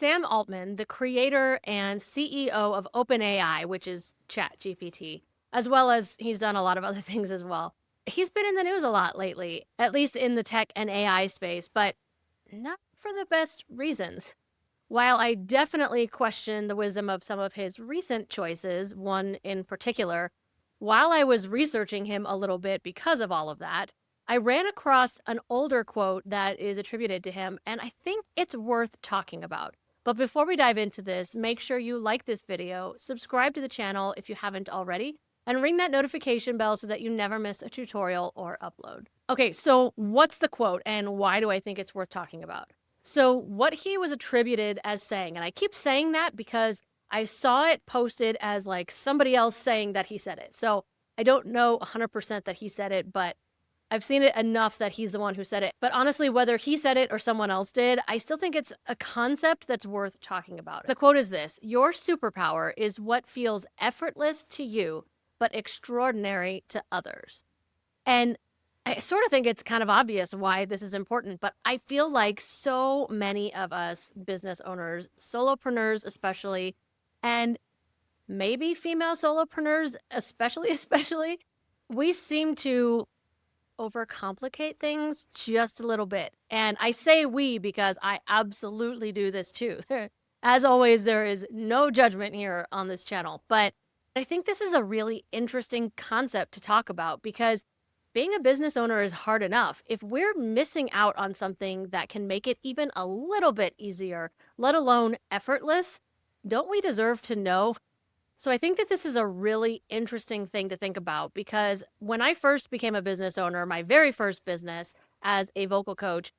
Sam Altman, the creator and CEO of OpenAI, which is ChatGPT, as well as he's done a lot of other things as well. He's been in the news a lot lately, at least in the tech and AI space, but not for the best reasons. While I definitely question the wisdom of some of his recent choices, one in particular, while I was researching him a little bit because of all of that, I ran across an older quote that is attributed to him, and I think it's worth talking about. But before we dive into this, make sure you like this video, subscribe to the channel if you haven't already, and ring that notification bell so that you never miss a tutorial or upload. Okay, so what's the quote and why do I think it's worth talking about? So what he was attributed as saying, and I keep saying that because I saw it posted as like somebody else saying that he said it. So I don't know 100% that he said it, but I've seen it enough that he's the one who said it. But honestly, whether he said it or someone else did, I still think it's a concept that's worth talking about. The quote is this: "Your superpower is what feels effortless to you, but extraordinary to others." And I sort of think it's kind of obvious why this is important, but I feel like so many of us business owners, solopreneurs especially, and maybe female solopreneurs especially, we seem to overcomplicate things just a little bit. And I say we because I absolutely do this too. As always, there is no judgment here on this channel, but I think this is a really interesting concept to talk about because being a business owner is hard enough. If we're missing out on something that can make it even a little bit easier, let alone effortless, don't we deserve to know? So I think that this is a really interesting thing to think about because when I first became a business owner, my very first business as a vocal coach,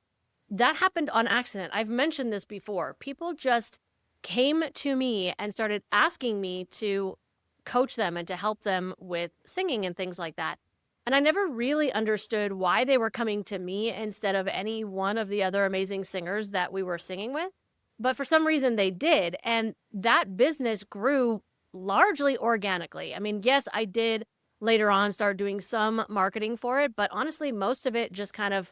that happened on accident. I've mentioned this before. People just came to me and started asking me to coach them and to help them with singing and things like that. And I never really understood why they were coming to me instead of any one of the other amazing singers that we were singing with. But for some reason they did. And that business grew largely organically. I mean, yes, I did later on start doing some marketing for it, but honestly, most of it just kind of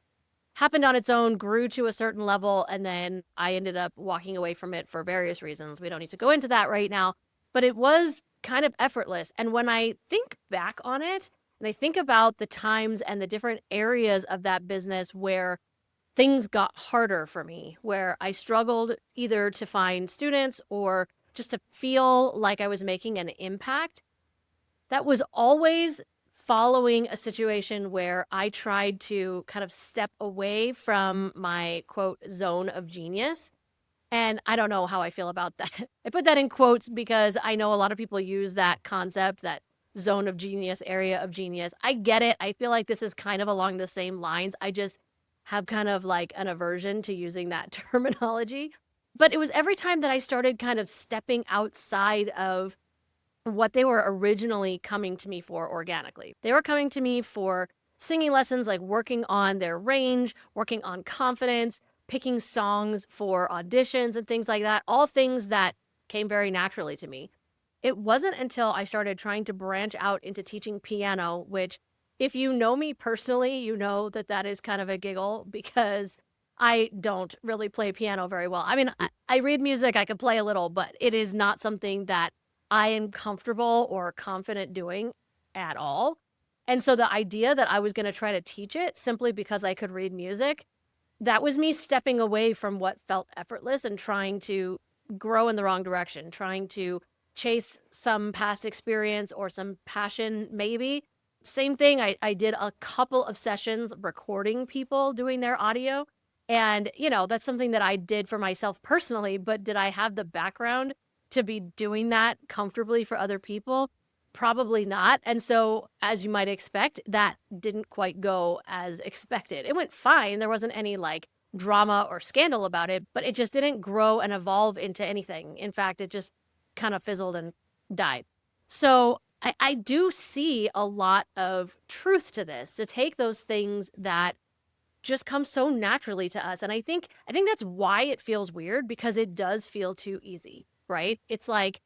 happened on its own, grew to a certain level, and then I ended up walking away from it for various reasons. We don't need to go into that right now, but it was kind of effortless. And when I think back on it, and I think about the times and the different areas of that business where things got harder for me, where I struggled either to find students or just to feel like I was making an impact, that was always following a situation where I tried to kind of step away from my quote zone of genius. And I don't know how I feel about that. I put that in quotes because I know a lot of people use that concept, that zone of genius, area of genius. I get it. I feel like this is kind of along the same lines. I just have kind of like an aversion to using that terminology. But it was every time that I started kind of stepping outside of what they were originally coming to me for organically. They were coming to me for singing lessons, like working on their range, working on confidence, picking songs for auditions and things like that, all things that came very naturally to me. It wasn't until I started trying to branch out into teaching piano, which if you know me personally, you know that that is kind of a giggle because I don't really play piano very well. I mean, I read music, I can play a little, but it is not something that I am comfortable or confident doing at all. And so the idea that I was going to try to teach it simply because I could read music, that was me stepping away from what felt effortless and trying to grow in the wrong direction, trying to chase some past experience or some passion maybe. Same thing, I did a couple of sessions recording people doing their audio. And, you know, that's something that I did for myself personally, but did I have the background to be doing that comfortably for other people? Probably not. And so, as you might expect, that didn't quite go as expected. It went fine. There wasn't any like drama or scandal about it, but it just didn't grow and evolve into anything. In fact, it just kind of fizzled and died. So I do see a lot of truth to this, to take those things that just come so naturally to us. And I think that's why it feels weird, because it does feel too easy, right? It's like,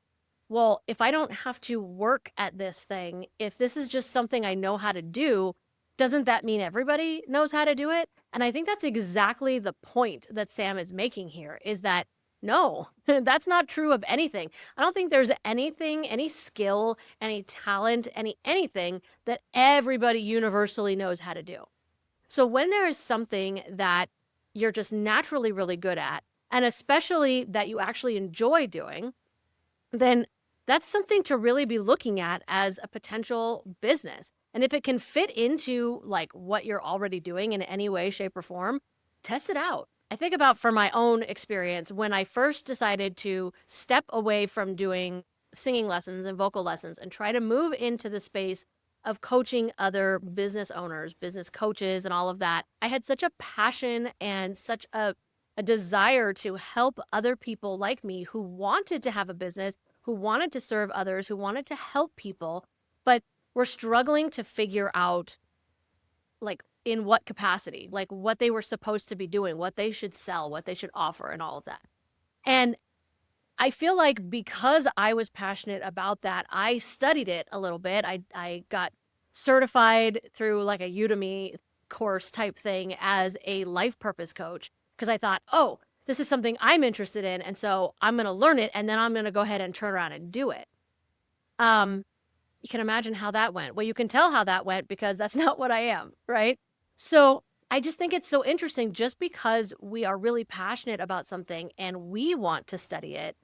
well, if I don't have to work at this thing, if this is just something I know how to do, doesn't that mean everybody knows how to do it? And I think that's exactly the point that Sam is making here, is that No, that's not true of anything. I don't think there's anything, any skill, any talent, anything that everybody universally knows how to do. So when there is something that you're just naturally really good at, and especially that you actually enjoy doing, then that's something to really be looking at as a potential business. And if it can fit into like what you're already doing in any way, shape, or form, test it out. I think about for my own experience, when I first decided to step away from doing singing lessons and vocal lessons and try to move into the space of coaching other business owners, business coaches, and all of that, I had such a passion and such a desire to help other people like me who wanted to have a business, who wanted to serve others, who wanted to help people, but were struggling to figure out like in what capacity, like what they were supposed to be doing, what they should sell, what they should offer, and all of that. And I feel like because I was passionate about that, I studied it a little bit. I got certified through like a Udemy course type thing as a life purpose coach because I thought, oh, this is something I'm interested in. And so I'm going to learn it and then I'm going to go ahead and turn around and do it. You can imagine how that went. Well, you can tell how that went because that's not what I am, right? So I just think it's so interesting just because we are really passionate about something and we want to study it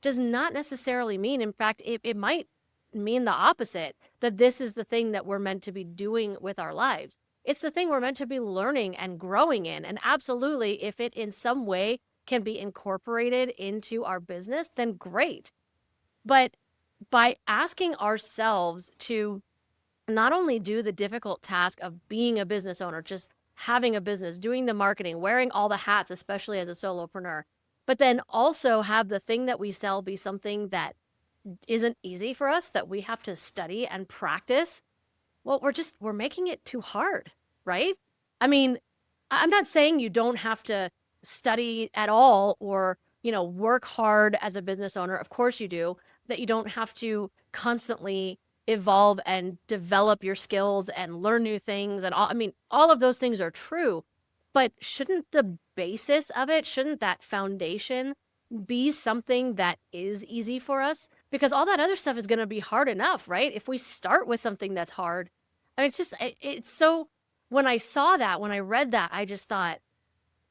does not necessarily mean, in fact, it might mean the opposite, that this is the thing that we're meant to be doing with our lives. It's the thing we're meant to be learning and growing in. And absolutely, if it in some way can be incorporated into our business, then great. But by asking ourselves to not only do the difficult task of being a business owner, just having a business, doing the marketing, wearing all the hats, especially as a solopreneur, but then also have the thing that we sell be something that isn't easy for us, that we have to study and practice, well, we're making it too hard, right? I mean, I'm not saying you don't have to study at all or, work hard as a business owner. Of course you do, that you don't have to constantly evolve and develop your skills and learn new things and all of those things are true. But shouldn't the basis of it, shouldn't that foundation be something that is easy for us? Because all that other stuff is going to be hard enough, right? If we start with something that's hard, it's so, when I saw that, when I read that, I just thought,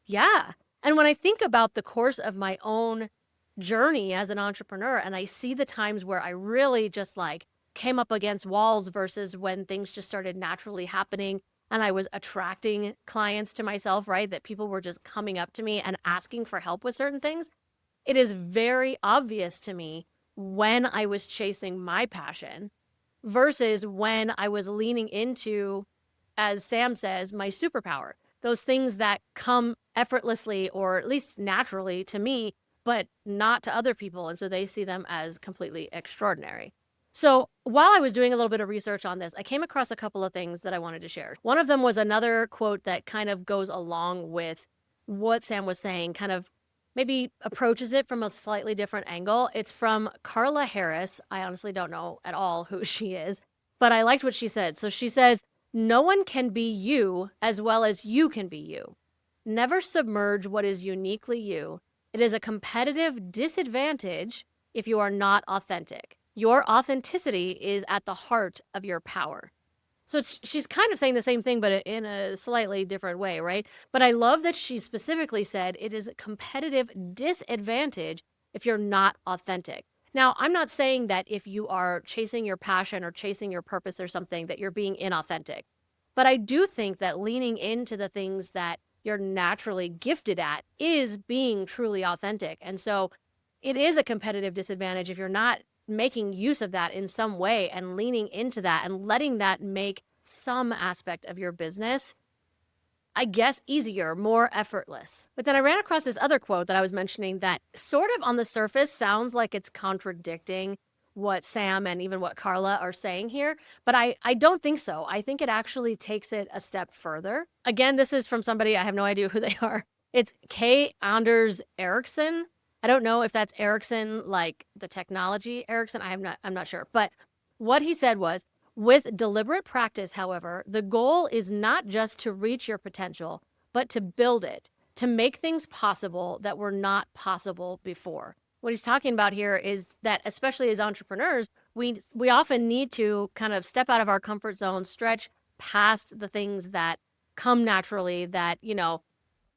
yeah. And when I think about the course of my own journey as an entrepreneur and I see the times where I really just like came up against walls versus when things just started naturally happening and I was attracting clients to myself, right? That people were just coming up to me and asking for help with certain things. It is very obvious to me when I was chasing my passion versus when I was leaning into, as Sam says, my superpower. Those things that come effortlessly or at least naturally to me, but not to other people. And so they see them as completely extraordinary. So while I was doing a little bit of research on this, I came across a couple of things that I wanted to share. One of them was another quote that kind of goes along with what Sam was saying, kind of maybe approaches it from a slightly different angle. It's from Carla Harris. I honestly don't know at all who she is, but I liked what she said. So she says, "No one can be you as well as you can be you. Never submerge what is uniquely you. It is a competitive disadvantage if you are not authentic. Your authenticity is at the heart of your power." So she's kind of saying the same thing, but in a slightly different way, right? But I love that she specifically said it is a competitive disadvantage if you're not authentic. Now, I'm not saying that if you are chasing your passion or chasing your purpose or something that you're being inauthentic. But I do think that leaning into the things that you're naturally gifted at is being truly authentic. And so it is a competitive disadvantage if you're not making use of that in some way and leaning into that and letting that make some aspect of your business, I guess, easier, more effortless. But then I ran across this other quote that I was mentioning that sort of on the surface sounds like it's contradicting what Sam and even what Carla are saying here, but I don't think so. I think it actually takes it a step further. Again, this is from somebody, I have no idea who they are. It's Anders Ericsson. I don't know if that's Ericsson, like the technology Ericsson. I'm not sure. But what he said was, with deliberate practice, however, the goal is not just to reach your potential, but to build it, to make things possible that were not possible before. What he's talking about here is that, especially as entrepreneurs, we often need to kind of step out of our comfort zone, stretch past the things that come naturally, that,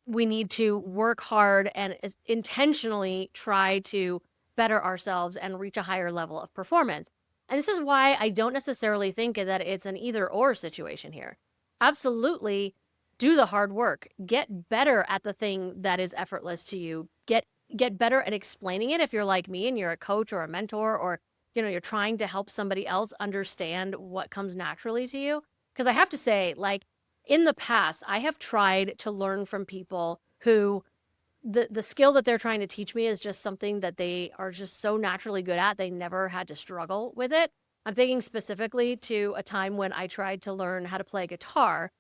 we need to work hard and intentionally try to better ourselves and reach a higher level of performance. And this is why I don't necessarily think that it's an either or situation here. Absolutely do the hard work. Get better at the thing that is effortless to you. Get better at explaining it if you're like me and you're a coach or a mentor, or you're trying to help somebody else understand what comes naturally to you. Because I have to say, like, in the past, I have tried to learn from people who the skill that they're trying to teach me is just something that they are just so naturally good at. They never had to struggle with it. I'm thinking specifically to a time when I tried to learn how to play guitar,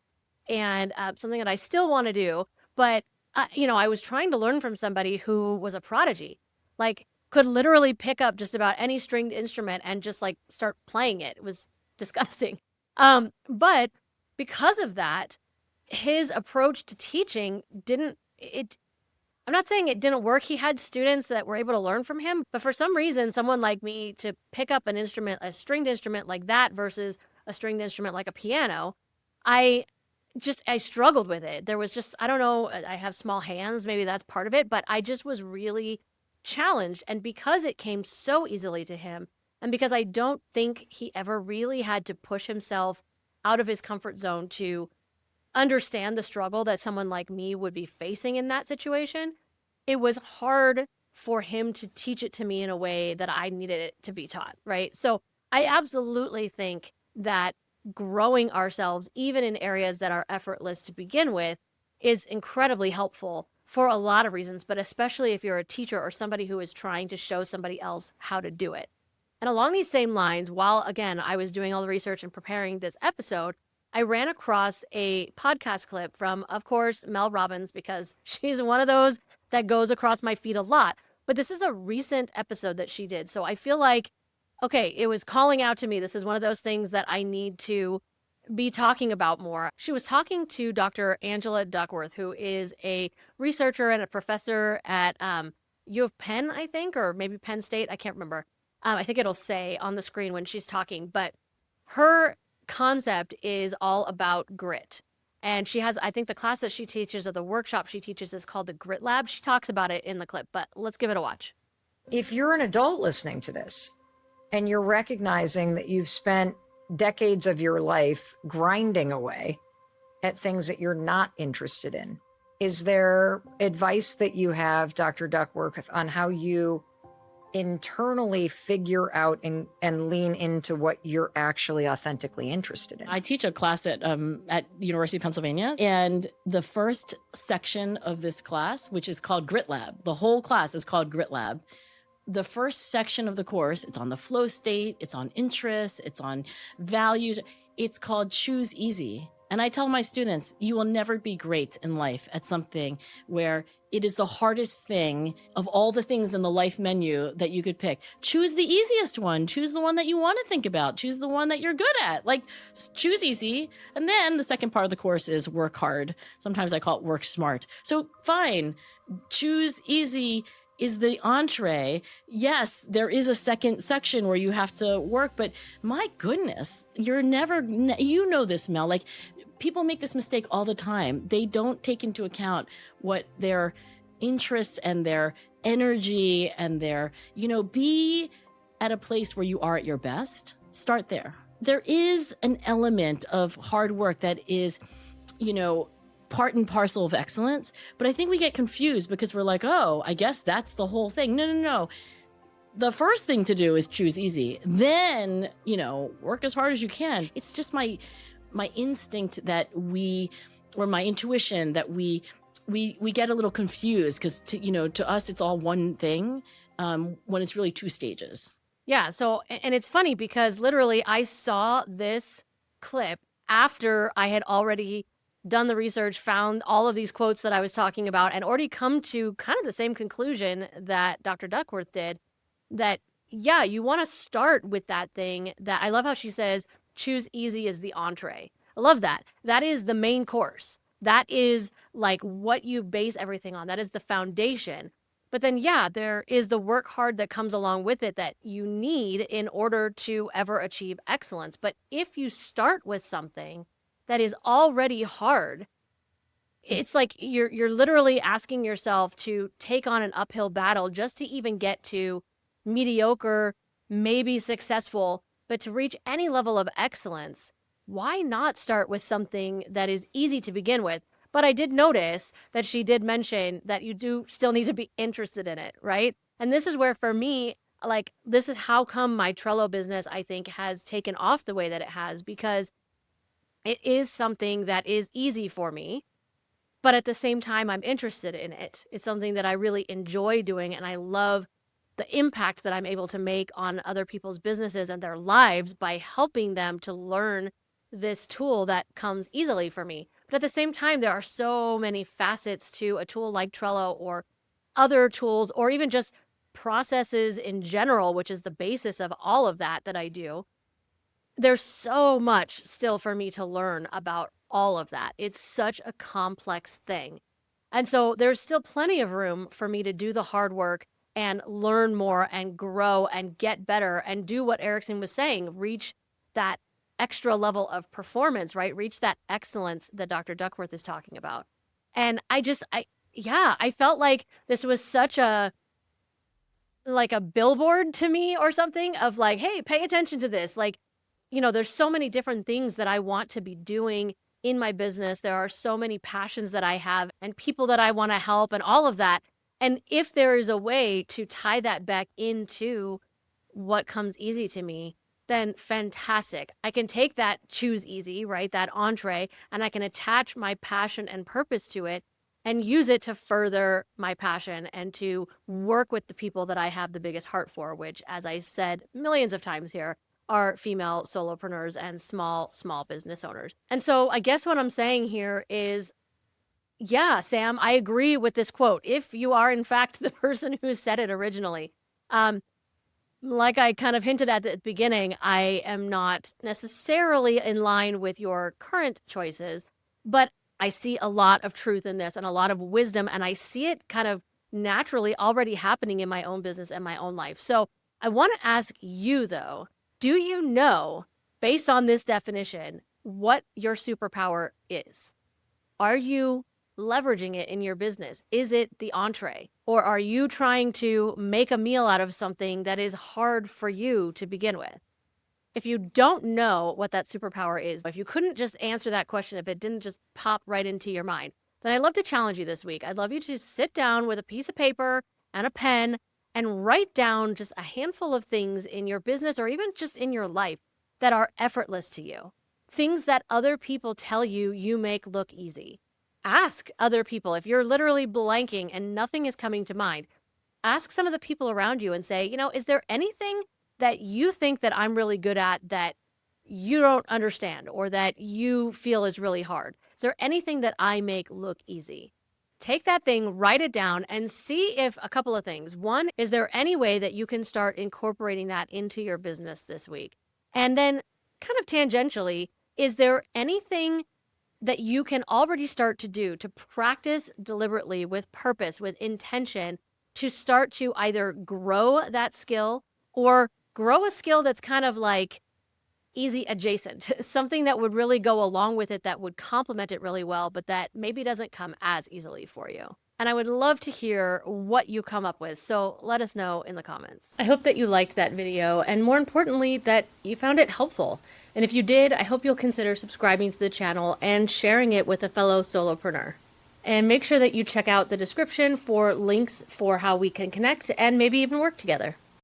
and something that I still want to do. But, I was trying to learn from somebody who was a prodigy, like could literally pick up just about any stringed instrument and just like start playing it. It was disgusting. But because of that, his approach to teaching I'm not saying it didn't work. He had students that were able to learn from him, but for some reason, someone like me to pick up an instrument, a stringed instrument like that versus a stringed instrument like a piano, I struggled with it. There was just, I don't know, I have small hands, maybe that's part of it, but I just was really challenged. And because it came so easily to him, and because I don't think he ever really had to push himself out of his comfort zone to understand the struggle that someone like me would be facing in that situation, it was hard for him to teach it to me in a way that I needed it to be taught, right? So I absolutely think that growing ourselves, even in areas that are effortless to begin with, is incredibly helpful for a lot of reasons, but especially if you're a teacher or somebody who is trying to show somebody else how to do it. And along these same lines, while again, I was doing all the research and preparing this episode, I ran across a podcast clip from, of course, Mel Robbins, because she's one of those that goes across my feed a lot. But this is a recent episode that she did. So I feel like, okay, it was calling out to me. This is one of those things that I need to be talking about more. She was talking to Dr. Angela Duckworth, who is a researcher and a professor at U of Penn, I think, or maybe Penn State. I can't remember. I think it'll say on the screen when she's talking. But her concept is all about grit. And she has, I think the class that she teaches or the workshop she teaches is called the Grit Lab. She talks about it in the clip, but let's give it a watch. If you're an adult listening to this and you're recognizing that you've spent decades of your life grinding away at things that you're not interested in, is there advice that you have, Dr. Duckworth, on how you internally figure out and lean into what you're actually authentically interested in? I teach a class at the University of Pennsylvania, and the first section of this class, which is called Grit Lab, the whole class is called Grit Lab. The first section of the course, it's on the flow state, it's on interests, it's on values. It's called Choose Easy. And I tell my students, you will never be great in life at something where it is the hardest thing of all the things in the life menu that you could pick. Choose the easiest one. Choose the one that you want to think about. Choose the one that you're good at. Like, choose easy. And then the second part of the course is work hard. Sometimes I call it work smart. So fine, choose easy is the entree. Yes, there is a second section where you have to work, but my goodness, you're never, you know this, Mel, like people make this mistake all the time. They don't take into account what their interests and their energy and their, be at a place where you are at your best. Start there. There is an element of hard work that is, part and parcel of excellence, but I think we get confused because we're like, oh, I guess that's the whole thing. No. The first thing to do is choose easy. Then, work as hard as you can. It's just my instinct that or my intuition that we get a little confused because to us it's all one thing when it's really two stages. Yeah. So, and it's funny because literally I saw this clip after I had already done the research, found all of these quotes that I was talking about, and already come to kind of the same conclusion that Dr. Duckworth did, that, yeah, you want to start with that thing that I love how she says, choose easy as the entree. I love that. That is the main course. That is like what you base everything on. That is the foundation. But then, yeah, there is the work hard that comes along with it that you need in order to ever achieve excellence. But if you start with something that is already hard, it's like you're literally asking yourself to take on an uphill battle just to even get to mediocre, maybe successful, but to reach any level of excellence. Why not start with something that is easy to begin with? But I did notice that she did mention that you do still need to be interested in it, right? And this is where, for me, like, this is how come my Trello business, I think, has taken off the way that it has, because it is something that is easy for me, but at the same time, I'm interested in it. It's something that I really enjoy doing, and I love the impact that I'm able to make on other people's businesses and their lives by helping them to learn this tool that comes easily for me. But at the same time, there are so many facets to a tool like Trello or other tools, or even just processes in general, which is the basis of all of that I do. There's so much still for me to learn about all of that. It's such a complex thing. And so there's still plenty of room for me to do the hard work and learn more and grow and get better and do what Ericsson was saying, reach that extra level of performance, right? Reach that excellence that Dr. Duckworth is talking about. And I felt like this was such a billboard to me or something of like, hey, pay attention to this. Like, there's so many different things that I want to be doing in my business. There are so many passions that I have and people that I want to help and all of that. And if there is a way to tie that back into what comes easy to me, then fantastic. I can take that choose easy, right? That entree, and I can attach my passion and purpose to it and use it to further my passion and to work with the people that I have the biggest heart for, which, as I've said millions of times here, are female solopreneurs and small business owners. And so I guess what I'm saying here is, yeah, Sam, I agree with this quote. If you are, in fact, the person who said it originally, like I kind of hinted at the beginning, I am not necessarily in line with your current choices, but I see a lot of truth in this and a lot of wisdom, and I see it kind of naturally already happening in my own business and my own life. So I want to ask you, though, do you know, based on this definition, what your superpower is? Are you leveraging it in your business? Is it the entree? Or are you trying to make a meal out of something that is hard for you to begin with? If you don't know what that superpower is, if you couldn't just answer that question, if it didn't just pop right into your mind, then I'd love to challenge you this week. I'd love you to sit down with a piece of paper and a pen and write down just a handful of things in your business or even just in your life that are effortless to you. Things that other people tell you you make look easy. Ask other people. If you're literally blanking and nothing is coming to mind, ask some of the people around you and say, is there anything that you think that I'm really good at that you don't understand or that you feel is really hard? Is there anything that I make look easy? Take that thing, write it down, and see if a couple of things. One, is there any way that you can start incorporating that into your business this week? And then kind of tangentially, is there anything that you can already start to do to practice deliberately with purpose, with intention, to start to either grow that skill or grow a skill that's kind of like easy adjacent, something that would really go along with it, that would complement it really well, but that maybe doesn't come as easily for you. And I would love to hear what you come up with, so let us know in the comments. I hope that you liked that video, and more importantly, that you found it helpful. And if you did, I hope you'll consider subscribing to the channel and sharing it with a fellow solopreneur. And make sure that you check out the description for links for how we can connect and maybe even work together.